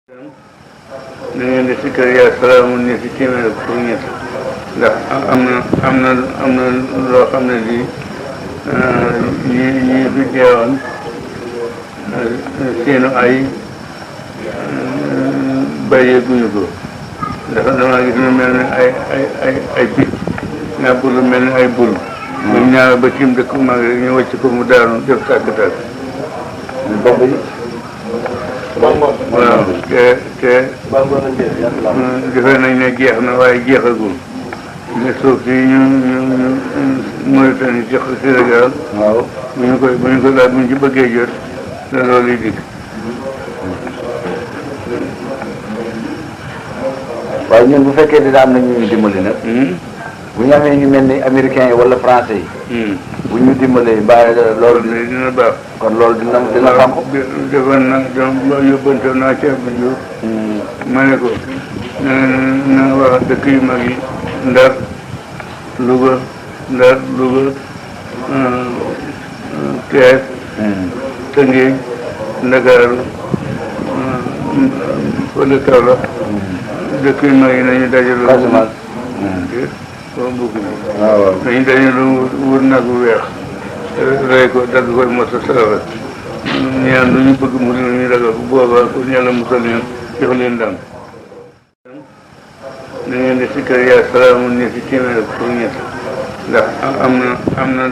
na ngeen di sikkar yaa salaamu ne si téeméer ak pour ñett ndax am na loo xam ne lii ñi fi deewoon seenu ay bàyyeeguñu ko ndax damaa gis lu mel ne ay picc nga bul lu mel ne ay bul bu ñaar ba tiim dëkk mag rek ñu wàcc ko mu daanu def tàkk-tàkk waaw te defe nañ ne jeex na waaye jeexagul ne suuf si ñu Mauritanie ci Sénégal bu ñu ko daal bu ñu ci bëggee jot la loolu yi dikk waaye ñun bu fekkee dina am na ñu dimbali nag bu ñu amee ñu mel ni américains yi wala français yi bu ñu dimbalee mbaa loolu dina baax kon loolu dina xam defoon na yóbbante naa ci Abdou Diouf ma ne ko na wax dëkk yu mag yi Ndar Louga Kees Tëngéej Ndakaaru fële Kaolack dëkk yu mag yi nañu dajaloo waaw dañu dajaloo wër nag bu weex rey ko dagg koy mosa saraxa ñaan lu ñu bëgg mu ñu ragal bu boobaa pour ñàlla musal leen jox leen ndam na ngeen di sikkar yaa salaamu ne si téeméer ak pour ñett ndax am na